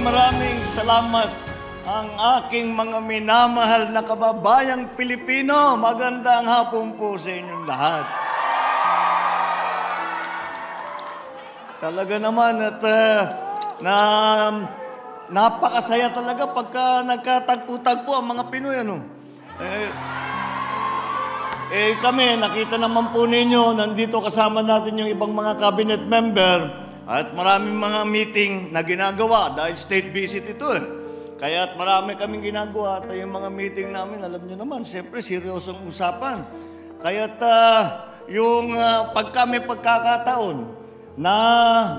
maraming salamat ang aking mga minamahal na kababayang Pilipino. Magandang hapon po sa inyong lahat. Talaga naman at napakasaya talaga pagka nagkatagpo-tagpo ang mga Pinoy. Kami, nakita naman po ninyo, nandito kasama natin yung ibang mga cabinet member at maraming mga meeting na ginagawa dahil state visit ito Kaya at marami kaming ginagawa at yung mga meeting namin, alam nyo naman, siyempre seryosong usapan. Kaya yung pagka may pagkakataon na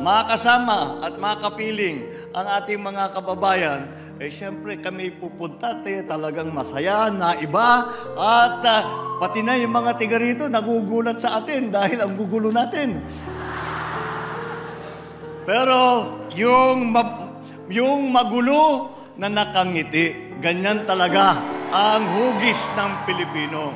makasama at makapiling ang ating mga kababayan, siyempre kami pupunta, talagang masaya, naiba, at pati na yung mga tiga rito nagugulat sa atin dahil ang gugulo natin. Pero yung magulo na nakangiti, ganyan talaga ang hugis ng Pilipino.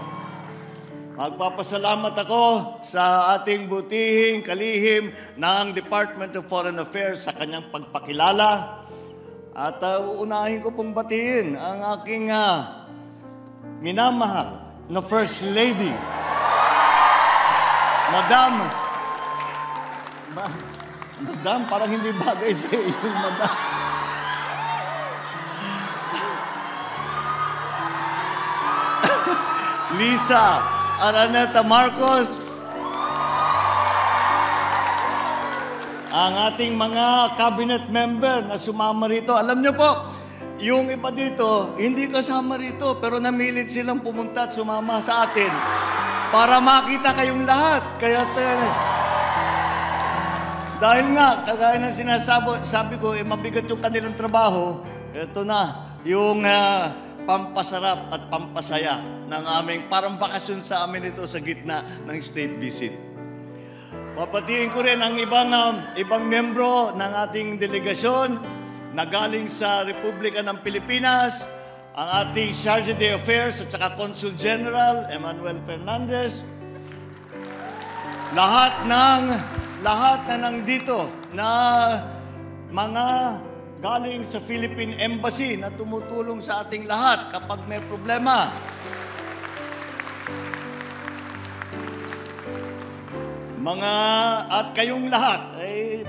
Magpapasalamat ako sa ating butihing kalihim ng Department of Foreign Affairs sa kanyang pagpakilala. At uunahin ko pong batiin ang aking minamahal na First Lady, Madam, parang hindi bagay sa iyo, Madam. Lisa Araneta Marcos, ang ating mga cabinet member na sumama rito. Alam nyo po, yung iba dito, hindi kasama rito, pero namilit silang pumunta at sumama sa atin para makita kayong lahat. Kaya dahil nga, kagaya ng sabi ko, mabigat yung kanilang trabaho, ito na, yung pampasarap at pampasaya ng aming parang bakasyon sa amin ito sa gitna ng state visit. Papatiin ko rin ang ibang membro ng ating delegasyon na galing sa Republika ng Pilipinas, ang ating Charge d'Affaires at saka Consul General Emmanuel Fernandez. Lahat na nandito na mga galing sa Philippine Embassy na tumutulong sa ating lahat kapag may problema. At kayong lahat,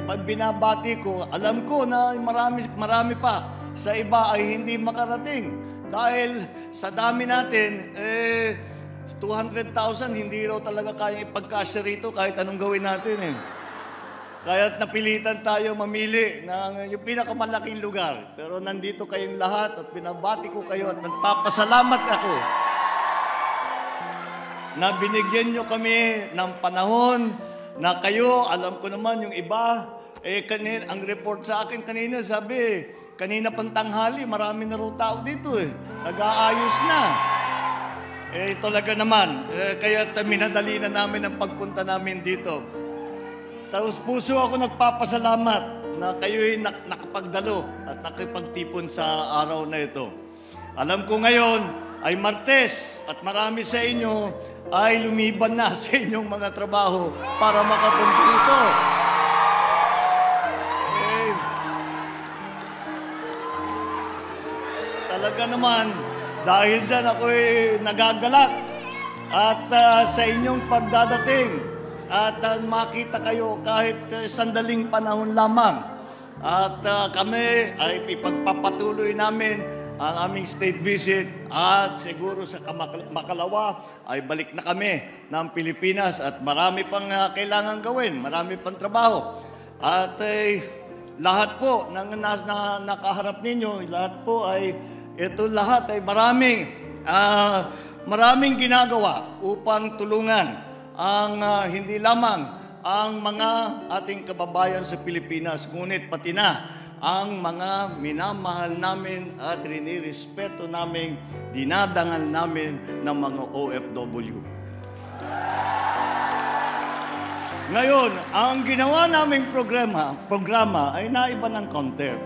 pag binabati ko, alam ko na marami pa sa iba ay hindi makarating. Dahil sa dami natin, 200,000, hindi raw talaga kaya ipagkasya rito kahit anong gawin natin Kaya't napilitan tayo mamili ng yung pinakamalaking lugar. Pero nandito kayong lahat at binabati ko kayo at nagpapasalamat ako na binigyan nyo kami ng panahon na kayo, alam ko naman yung iba, ang report sa akin kanina, sabi, kanina pang tanghali, marami na raw tao dito nag-aayos na. Talaga naman, kaya minadali na namin ang pagpunta namin dito. Tapos puso ako nagpapasalamat na kayo'y nakapagdalo at nakipagtipon sa araw na ito. Alam ko ngayon ay Martes at marami sa inyo ay lumiban na sa inyong mga trabaho para makapunta rito. Talaga naman, dahil dyan ako'y nagagalak at sa inyong pagdadating. At makita kayo kahit sandaling panahon lamang. At kami ay ipagpapatuloy namin ang aming state visit at siguro sa makalawa ay balik na kami ng Pilipinas at marami pang kailangan gawin, marami pang trabaho. At lahat po ng nakaharap ninyo, lahat po ay lahat ay maraming ginagawa upang tulungan ang hindi lamang ang mga ating kababayan sa Pilipinas, ngunit pati na ang mga minamahal namin at rinirespeto namin, dinadangal namin ng mga OFW. Ngayon, ang ginawa naming programa ay naiba ng counter.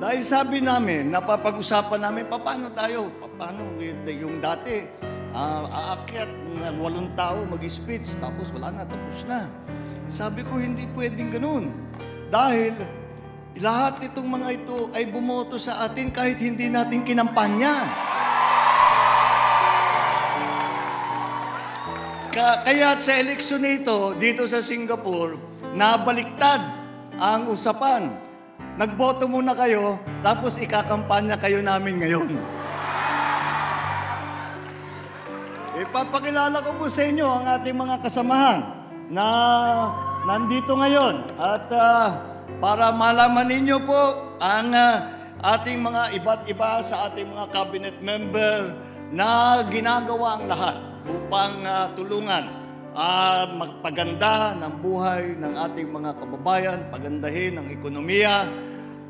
Dahil sabi namin, napapag-usapan namin, paano yung dati, aakyat ng 8 tao mag-speech, tapos wala na, tapos na. Sabi ko, hindi pwedeng ganun. Dahil lahat itong mga ito ay bumoto sa atin kahit hindi natin kinampanya. Kaya sa eleksyon nito, dito sa Singapore, nabaliktad ang usapan. Nagboto muna kayo, tapos ikakampanya kayo namin ngayon. Ipapakilala ko po sa inyo ang ating mga kasamahan na nandito ngayon. At para malaman ninyo po ang ating mga iba't iba sa ating mga cabinet member na ginagawa ang lahat upang tulungan magpaganda ng buhay ng ating mga kababayan, pagandahin ang ekonomiya,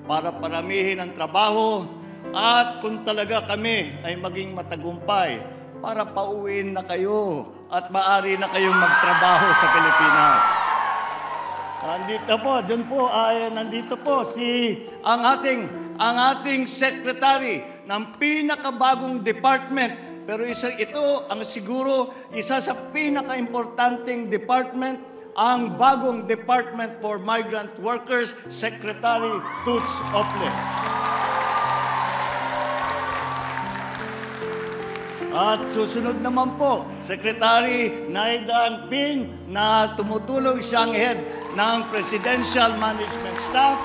para paramihin ang trabaho, at kung talaga kami ay maging matagumpay, para pauwiin na kayo at maaari na kayong magtrabaho sa Pilipinas. Nandito po ang ating secretary ng pinakabagong department. Pero ito ang siguro isa sa pinaka-importanting department, ang bagong Department for Migrant Workers, Secretary Toots Ople. At susunod naman po, Secretary Naida Angpin, na tumutulong siyang head ng Presidential Management Staff.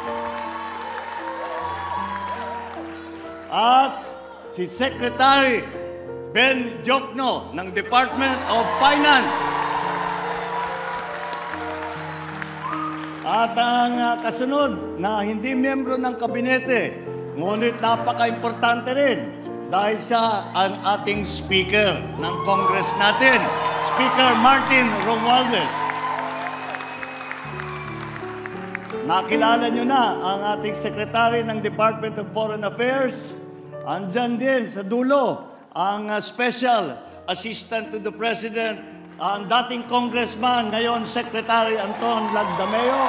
At si Secretary Ben Jokno ng Department of Finance. At ang kasunod na hindi miyembro ng kabinete, ngunit napaka-importante rin dahil siya ang ating Speaker ng Congress natin, Speaker Martin Romualdez. Nakilala nyo na ang ating Secretary ng Department of Foreign Affairs. Andyan din sa dulo ang Special Assistant to the President, ang dating Congressman, ngayon Secretary Anton Lagdameo.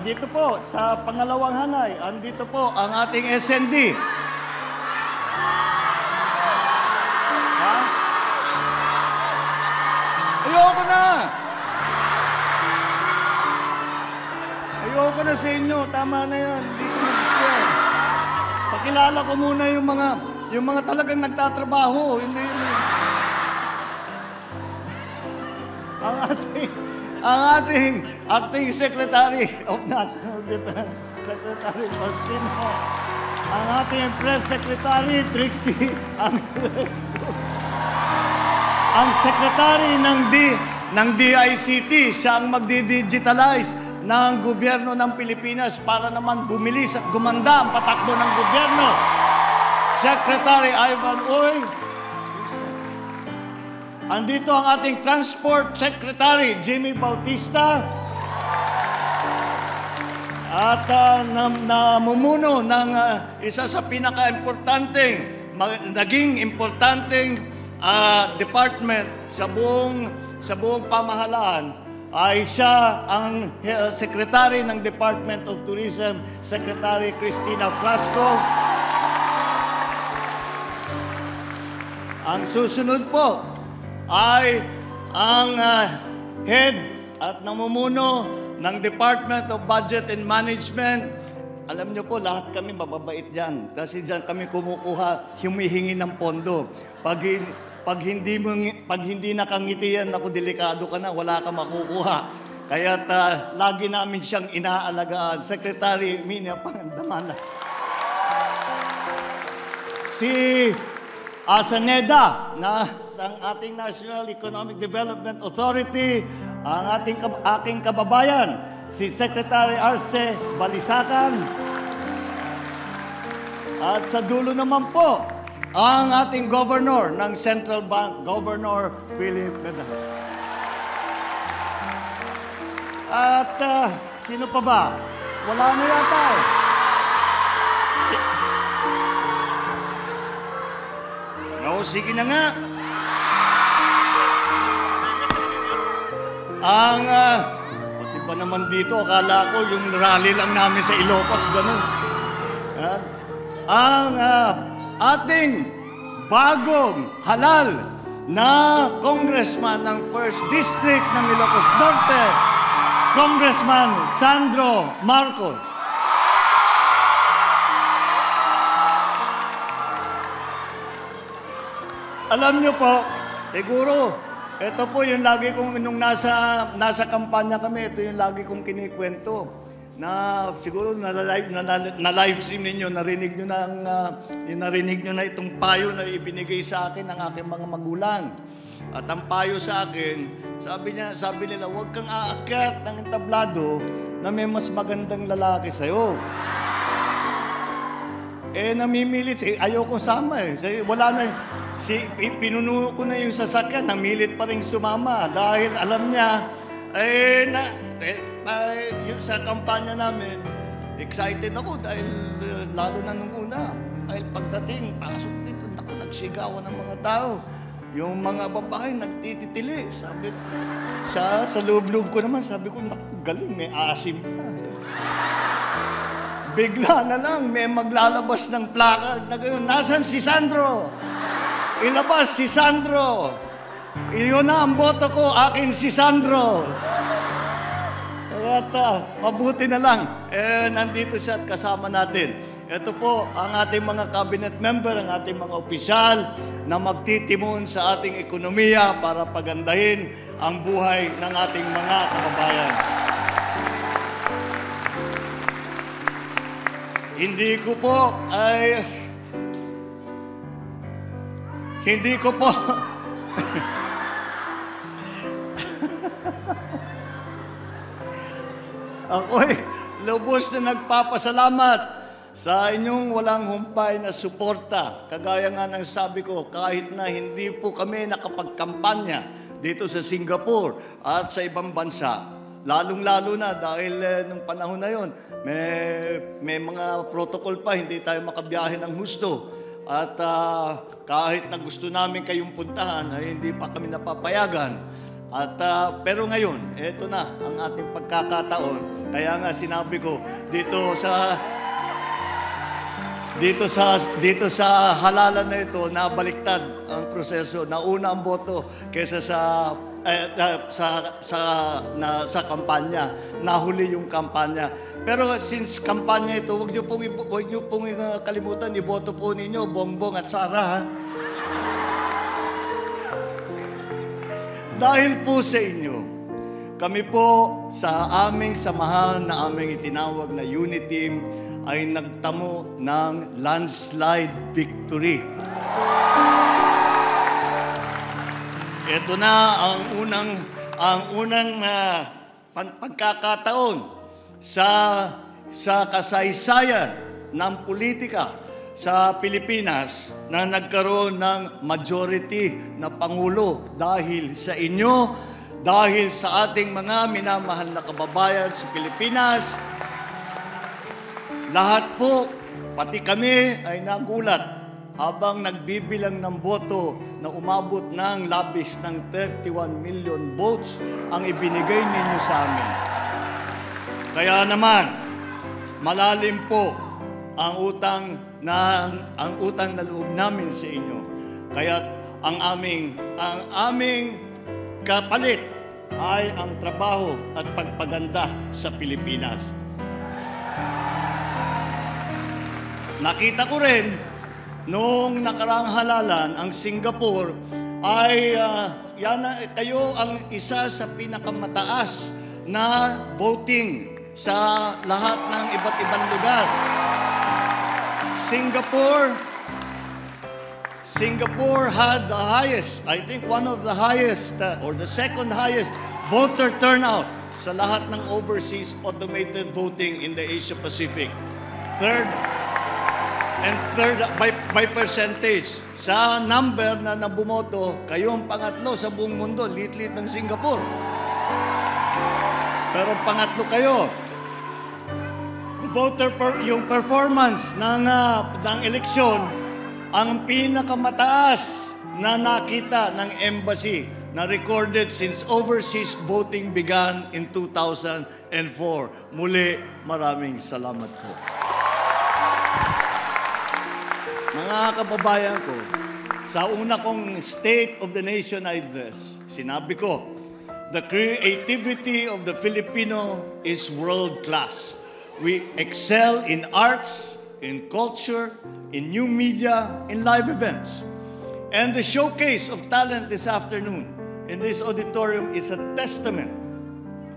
Dito po, sa pangalawang hanay, andito po ang ating SND. Ayoko na! Ayoko na sa inyo. Tama na yan. Hindi ko na gusto yan. Pakilala ko muna yung mga talagang nagtatrabaho. Hindi yun. Ang ating acting Secretary of National Defense, Secretary Faustino. Ang ating Press Secretary, Trixie Angeles. Ang Secretary ng DICT, siya ang magdi-digitalize ng gobyerno ng Pilipinas para naman bumilis at gumanda ang patakbo ng gobyerno. Secretary Ivan Uy. Andito ang ating Transport Secretary, Jimmy Bautista. At namumuno ng isa sa pinaka-importanteng, naging importanteng department sa buong pamahalaan, ay siya ang Secretary ng Department of Tourism, Secretary Cristina Flasco. Ang susunod po ay ang head at namumuno ng Department of Budget and Management. Alam niyo po, lahat kami mababait dyan. Kasi dyan kami kumukuha, humihingi ng pondo. Pag hindi nakangiti yan, naku, delikado ka na, wala ka makukuha. Kaya lagi namin siyang inaalagaan. Secretary Minia Pangandamana. Si Asaneda, ang ating National Economic Development Authority, ang aking kababayan, si Secretary Arce Balisacan. At sa dulo naman po, ang ating Governor ng Central Bank, Governor Philip Medan. At sino pa ba? Wala na yata eh. No, sige na nga. Pati ba naman dito, akala ko yung rally lang namin sa Ilocos, ganun. At ang ating bagong halal na congressman ng 1st District ng Ilocos Norte, Congressman Sandro Marcos. Alam niyo po, siguro, ito po yung lagi kong, nung nasa kampanya kami, ito yung lagi kong kinikwento. Na siguro na-live stream ninyo, narinig nyo na itong payo na ibinigay sa akin ng aking mga magulang. At ang payo sa akin, sabi nila, huwag kang aakyat ng entablado na may mas magandang lalaki sa'yo. Namimilit. Ayoko sama wala na. Pinuno ko na yung sasakyan, namilit pa rin sumama dahil alam niya, yung sa kampanya namin, excited ako dahil lalo na nung una. Dahil pagdating, pasok dito, nagsigawan ng mga tao. Yung mga babae nagtititili. Sabi ko, sa loob-loob ko naman, sabi ko, galing, may asim pa. Bigla na lang, may maglalabas ng placard na gano'n, nasan si Sandro? Ilabas si Sandro. Iyon na ang boto ko, akin si Sandro. Kaya mabuti na lang. Nandito siya at kasama natin. Ito po ang ating mga cabinet member, ang ating mga opisyal na magtitimon sa ating ekonomiya para pagandahin ang buhay ng ating mga kababayan. Hindi ko po ako'y lubos na nagpapasalamat sa inyong walang humpay na suporta. Kagaya nga ng sabi ko, kahit na hindi po kami nakapagkampanya dito sa Singapore at sa ibang bansa, lalong-lalo na dahil nung panahon na yon, may mga protocol pa, hindi tayo makabiyahe ng husto. At kahit na gusto namin kayong puntahan, ay hindi pa kami napapayagan. At pero ngayon, eto na ang ating pagkakataon. Kaya nga sinabi ko dito sa halalan na ito, nabaliktad ang proseso. Nauna ang boto kaysa sa kampanya. Nahuli yung kampanya. Pero since kampanya ito, huwag niyo pong kalimutan, iboto po ninyo Bongbong at Sara. Ha? Dahil po sa inyo, kami po sa aming samahan na aming itinawag na Unity Team ay nagtamo ng landslide victory. Ito na ang unang pagkakataon sa kasaysayan ng politika sa Pilipinas na nagkaroon ng majority na Pangulo dahil sa inyo, dahil sa ating mga minamahal na kababayan sa Pilipinas. Lahat po, pati kami ay nagulat habang nagbibilang ng boto na umabot ng labis ng 31 million votes ang ibinigay ninyo sa amin. Kaya naman, malalim po ang utang na loob namin sa inyo. Kaya ang aming kapalit ay ang trabaho at pagpaganda sa Pilipinas. Nakita ko rin noong nakaraang halalan ang Singapore ay kayo ang isa sa pinakamataas na voting sa lahat ng iba't ibang lugar. Singapore had the highest, I think one of the highest or the second highest voter turnout sa lahat ng overseas automated voting in the Asia Pacific. Third by percentage. Sa number na nabumoto, kayo ang pangatlo sa buong mundo, lit-lit ng Singapore. Pero pangatlo kayo. Yung performance ng eleksyon, ang pinakamataas na nakita ng embassy na recorded since overseas voting began in 2004. Muli, maraming salamat po. Mga kababayan ko, sa una kong State of the Nation address, sinabi ko, The creativity of the Filipino is world-class. We excel in arts, in culture, in new media, in live events. And the showcase of talent this afternoon in this auditorium is a testament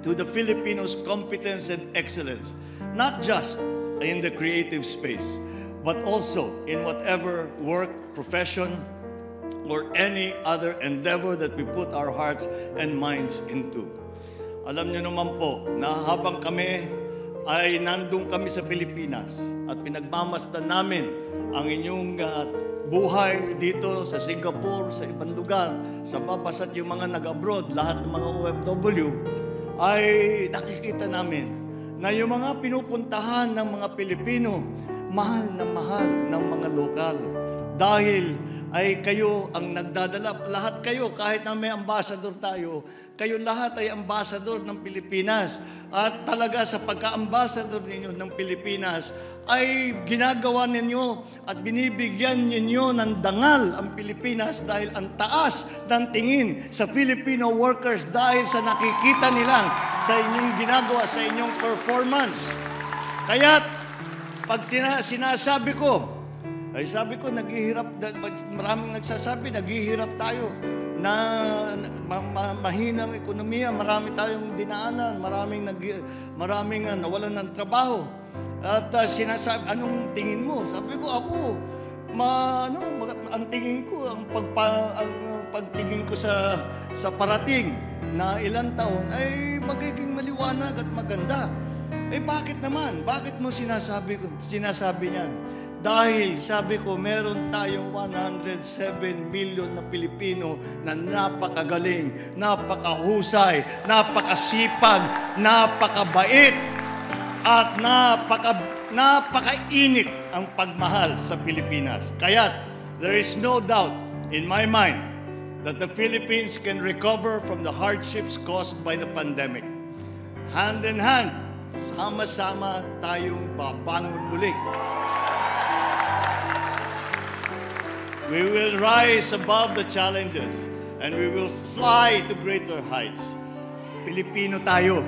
to the Filipinos' competence and excellence, not just in the creative space, but also in whatever work, profession, or any other endeavor that we put our hearts and minds into. Alam niyo naman po na habang kami ay nandun kami sa Pilipinas at pinagmamasdan namin ang inyong buhay dito sa Singapore, sa ibang lugar, sa Papas at yung mga nag-abroad, lahat ng mga OFW, ay nakikita namin na yung mga pinupuntahan ng mga Pilipino, mahal ng mga lokal. Dahil ay kayo ang nagdadala. Lahat kayo, kahit na may ambassador tayo, kayo lahat ay ambassador ng Pilipinas. At talaga sa pagka-ambassador ninyo ng Pilipinas, ay ginagawa ninyo at binibigyan ninyo ng dangal ang Pilipinas dahil ang taas ng tingin sa Filipino workers dahil sa nakikita nila sa inyong ginagawa, sa inyong performance. Kaya pag sinasabi ko, ay sabi ko, naghihirap, maraming nagsasabi, naghihirap tayo na mahinang ekonomiya, marami tayong dinaanan, maraming nawalan ng trabaho. At sinasabi, anong tingin mo? Sabi ko, ako, ang tingin ko, ang pagtingin ko sa parating na ilang taon ay magiging maliwanag at maganda. Eh bakit naman? Bakit mo sinasabi niyan? Dahil sabi ko, meron tayong 107 million na Pilipino na napakagaling, napakahusay, napakasipag, napakabait, at napakainit ang pagmahal sa Pilipinas. Kaya there is no doubt in my mind that the Philippines can recover from the hardships caused by the pandemic. Hand in hand, sama-sama tayong babangon muli. We will rise above the challenges and we will fly to greater heights. Pilipino tayo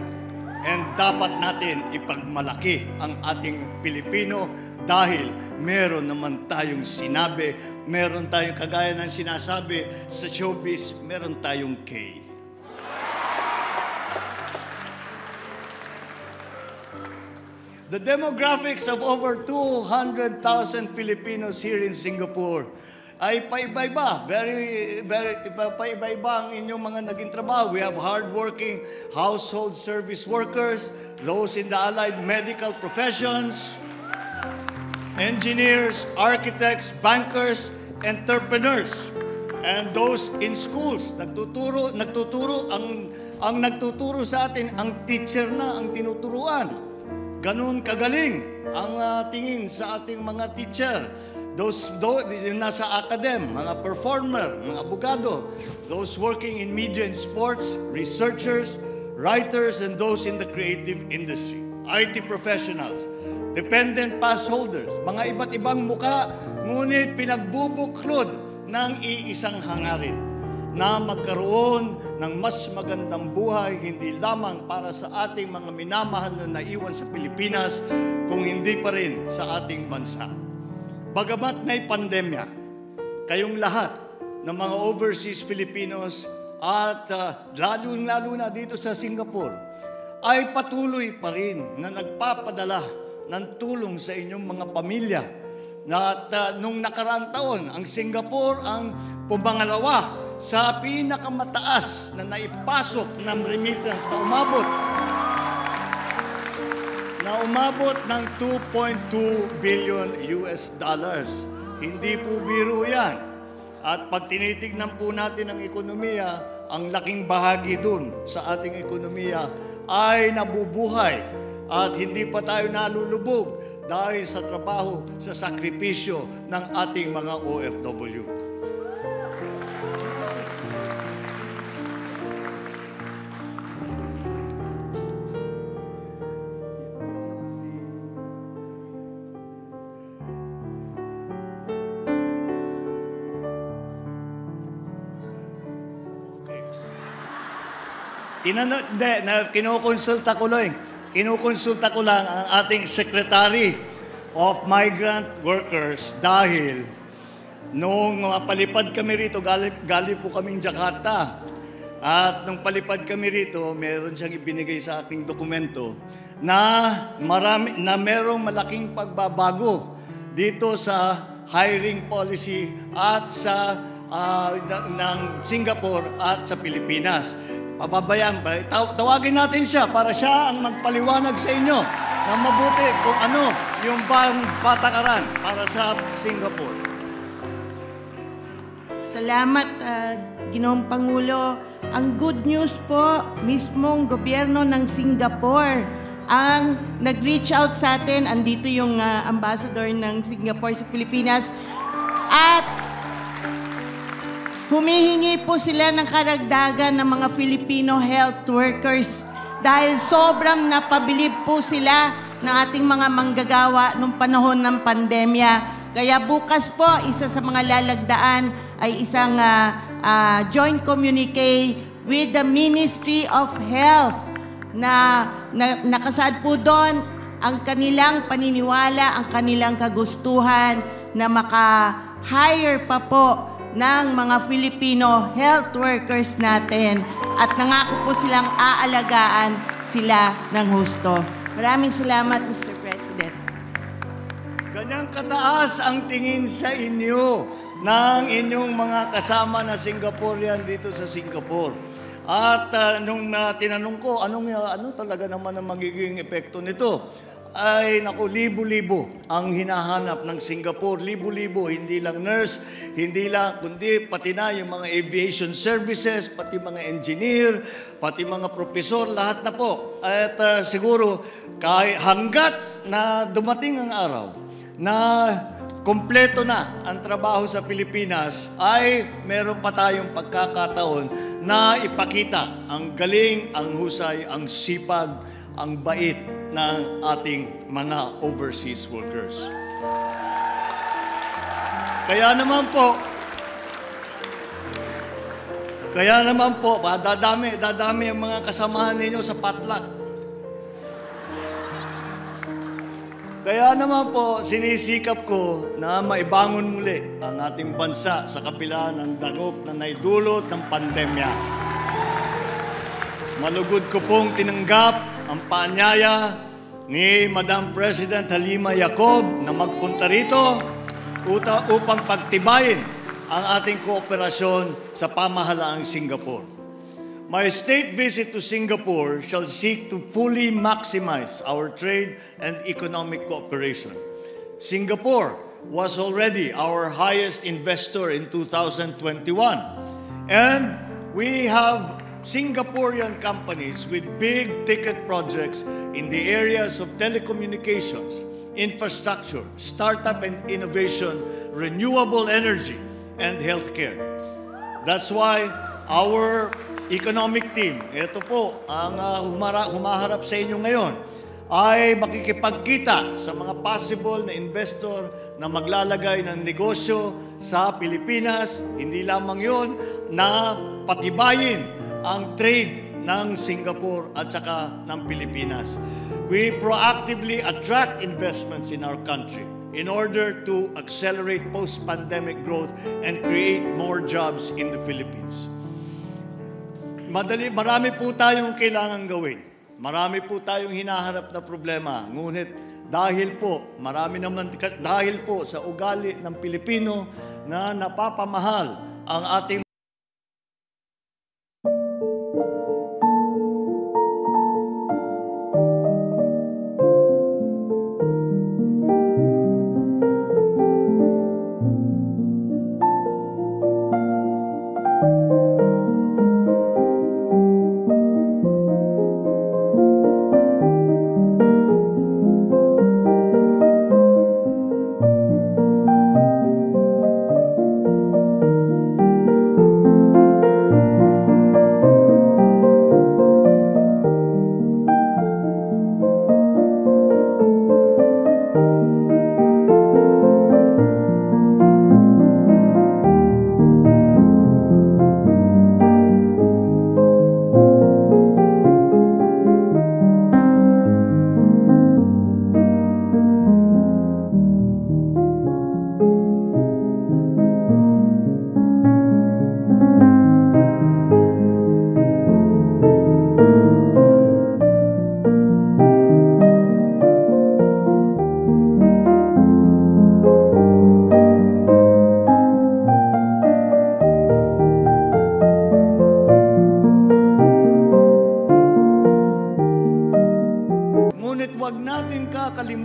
and dapat natin ipagmalaki ang ating Pilipino dahil meron naman tayong sinabi, meron tayong kagaya ng sinasabi sa showbiz, meron tayong K. The demographics of over 200,000 Filipinos here in Singapore ay paiba-iba. Very paiba-iba ang inyong mga naging trabaho. We have hardworking household service workers, those in the allied medical professions, engineers, architects, bankers, entrepreneurs, and those in schools. Nagtuturo ang nagtuturo sa atin, ang teacher na ang tinuturuan. Ganun kagaling ang tingin sa ating mga teacher. Those nasa academe, mga performer, mga abogado, those working in media and sports, researchers, writers, and those in the creative industry, IT professionals, dependent pass holders, mga iba't ibang muka, ngunit pinagbubuklod ng iisang hangarin na magkaroon ng mas magandang buhay, hindi lamang para sa ating mga minamahal na naiwan sa Pilipinas, kung hindi pa rin sa ating bansa. Bagamat may pandemya, kayong lahat ng mga overseas Filipinos at lalo na dito sa Singapore, ay patuloy pa rin na nagpapadala ng tulong sa inyong mga pamilya. At nung nakaraang taon, ang Singapore ang pumangalawa sa pinakamataas na naipasok ng remittance na umabot ng 2.2 billion US dollars. Hindi po biro yan. At pag tinitignan po natin ang ekonomiya, ang laking bahagi dun sa ating ekonomiya ay nabubuhay at hindi pa tayo nalulubog dahil sa trabaho, sa sakripisyo ng ating mga OFW. Kinukonsulta ko lang. Kinukonsulta ko lang ang ating Secretary of Migrant Workers dahil nung palipad kami rito, galing po kaming Jakarta. At nung palipad kami rito, meron siyang ibinigay sa aking dokumento na merong malaking pagbabago dito sa hiring policy at sa ng Singapore at sa Pilipinas. Pababayaan ba? Tawagin natin siya para siya ang magpaliwanag sa inyo na mabuti kung ano yung patakaran para sa Singapore. Salamat, Ginoong Pangulo. Ang good news po, mismong gobyerno ng Singapore ang nag-reach out sa atin. Andito yung ambassador ng Singapore sa Pilipinas. At humihingi po sila ng karagdagan ng mga Filipino health workers dahil sobrang napabilib po sila ng ating mga manggagawa nung panahon ng pandemya. Kaya bukas po, isa sa mga lalagdaan ay isang joint communique with the Ministry of Health na nakasaad po doon ang kanilang paniniwala, ang kanilang kagustuhan na maka-hire pa po ng mga Filipino health workers natin at nangako po silang aalagaan sila ng husto. Maraming salamat, Mr. President. Ganyang kataas ang tingin sa inyo ng inyong mga kasama na Singaporean dito sa Singapore. At nung tinanong ko, ano talaga naman ang magiging epekto nito? Ay naku, libo-libo ang hinahanap ng Singapore. Libo-libo, hindi lang nurse, kundi pati na yung mga aviation services, pati mga engineer, pati mga profesor, lahat na po. At siguro, hanggat na dumating ang araw na kompleto na ang trabaho sa Pilipinas, ay meron pa tayong pagkakataon na ipakita ang galing, ang husay, ang sipag, ang bait ng ating mga overseas workers. Kaya naman po, dadami ang mga kasamahan ninyo sa potluck. Kaya naman po, sinisikap ko na maibangon muli ang ating bansa sa kabila ng dagok na naidulot ng pandemya. Malugod ko pong tinanggap ang paanyaya ni Madam President Halima Yacob na magpunta rito upang pagtibayin ang ating kooperasyon sa pamahalaang Singapore. My state visit to Singapore shall seek to fully maximize our trade and economic cooperation. Singapore was already our highest investor in 2021, and we have Singaporean companies with big-ticket projects in the areas of telecommunications, infrastructure, startup and innovation, renewable energy, and healthcare. That's why our economic team, ito po ang humaharap sa inyo ngayon, ay makikipagkita sa mga possible na investor na maglalagay ng negosyo sa Pilipinas. Hindi lamang yon na patibayin ang trade ng Singapore at saka ng Pilipinas. We proactively attract investments in our country in order to accelerate post-pandemic growth and create more jobs in the Philippines. Marami po tayong kailangan gawin. Marami po tayong hinaharap na problema. Ngunit dahil po sa ugali ng Pilipino na napapamahal ang ating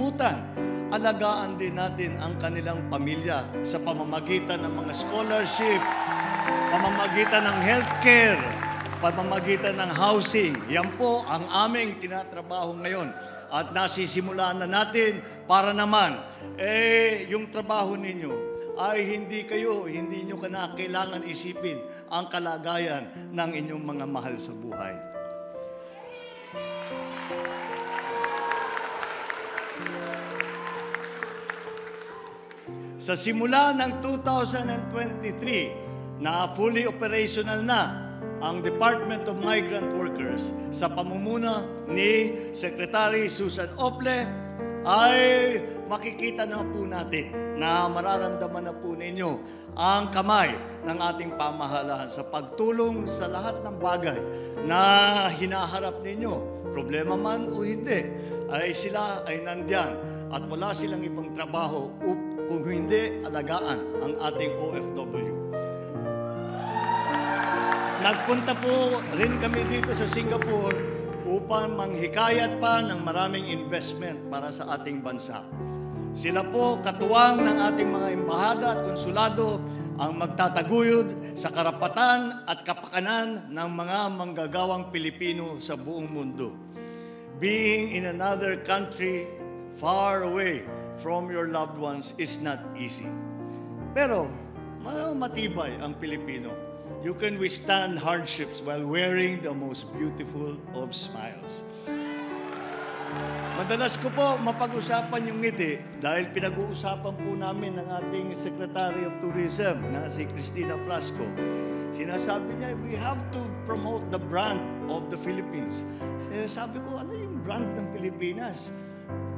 nakakalimutan. Alagaan din natin ang kanilang pamilya sa pamamagitan ng mga scholarship, pamamagitan ng healthcare, pamamagitan ng housing. Yan po ang aming tinatrabaho ngayon. At nasisimulan na natin para naman, yung trabaho ninyo ay hindi nyo kailangan isipin ang kalagayan ng inyong mga mahal sa buhay. Sa simula ng 2023 na fully operational na ang Department of Migrant Workers sa pamumuna ni Secretary Susan Ople, ay makikita na po natin na mararamdaman na po ninyo ang kamay ng ating pamahalaan sa pagtulong sa lahat ng bagay na hinaharap ninyo. Problema man o hindi, ay sila ay nandiyan at wala silang ibang trabaho kung hindi alagaan ang ating OFW. Nagpunta po rin kami dito sa Singapore upang manghikayat pa ng maraming investment para sa ating bansa. Sila po katuwang ng ating mga embahada at konsulado ang magtataguyod sa karapatan at kapakanan ng mga manggagawang Pilipino sa buong mundo. Being in another country far away from your loved ones is not easy. Pero matibay ang Pilipino. You can withstand hardships while wearing the most beautiful of smiles. Madalas ko po mapag-usapan yung ngiti dahil pinag-uusapan po namin ng ating Secretary of Tourism na si Cristina Frasco. Sinasabi niya, we have to promote the brand of the Philippines. Sabi ko, ano yung brand ng Pilipinas?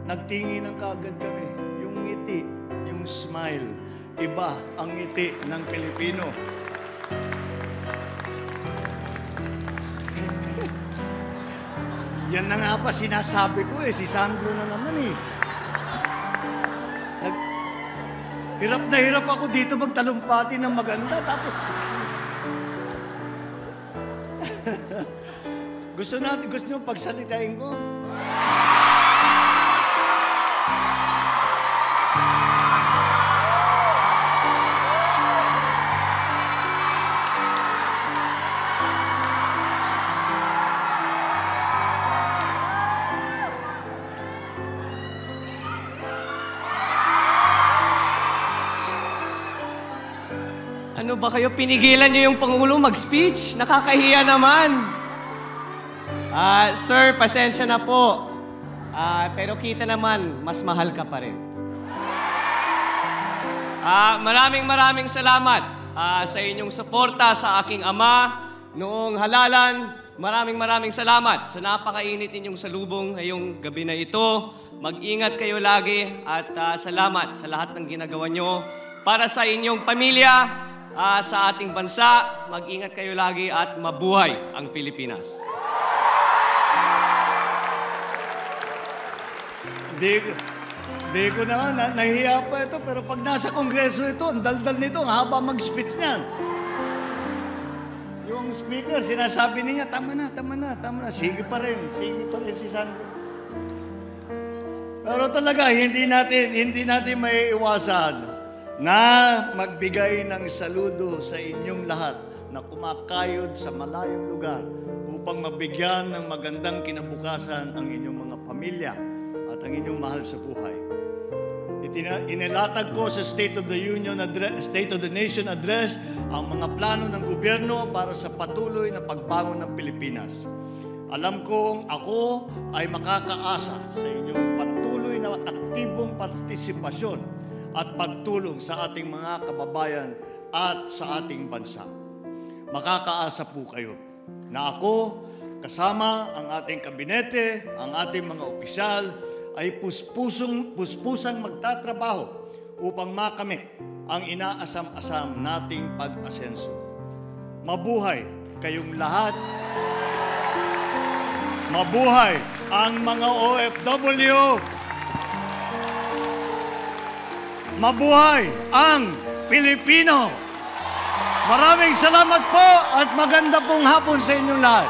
Nagtingi ng kaagad kami. Yung ngiti, yung smile. Iba ang ngiti ng Pilipino. Yan na nga pa sinasabi ko si Sandro na naman Hirap na hirap ako dito magtalumpati ng maganda, tapos gusto nyo pagsalitain ko? Ano ba kayo? Pinigilan niyo yung Pangulo mag-speech? Nakakahiya naman. Sir, pasensya na po. Pero kita naman, mas mahal ka pa rin. Maraming salamat sa inyong suporta sa aking ama noong halalan. Maraming salamat sa napakainit ninyong salubong ngayong gabi na ito. Mag-ingat kayo lagi at salamat sa lahat ng ginagawa nyo para sa inyong pamilya, sa ating bansa. Mag-ingat kayo lagi at mabuhay ang Pilipinas. Hindi ko naman, nahihiya pa ito, pero pag nasa kongreso ito, ang daldal nito, ang haba mag-speech niyan. Yung speaker, sinasabi niya, tama na. Sige pa rin si Sandro. Pero talaga, hindi natin may iwasan na magbigay ng saludo sa inyong lahat na kumakayod sa malayong lugar upang mabigyan ng magandang kinabukasan ang inyong mga pamilya at ang inyong mahal sa buhay. Inilatag ko sa State of the Nation Address ang mga plano ng gobyerno para sa patuloy na pagbangon ng Pilipinas. Alam kong ako ay makakaasa sa inyong patuloy na aktibong partisipasyon at pagtulong sa ating mga kababayan at sa ating bansa. Makakaasa po kayo na ako, kasama ang ating kabinete, ang ating mga opisyal, ay puspusang magtatrabaho upang makamit ang inaasam-asam nating pag-asenso. Mabuhay kayong lahat. Mabuhay ang mga OFW. Mabuhay ang Pilipino! Maraming salamat po at maganda pong hapon sa inyong lahat.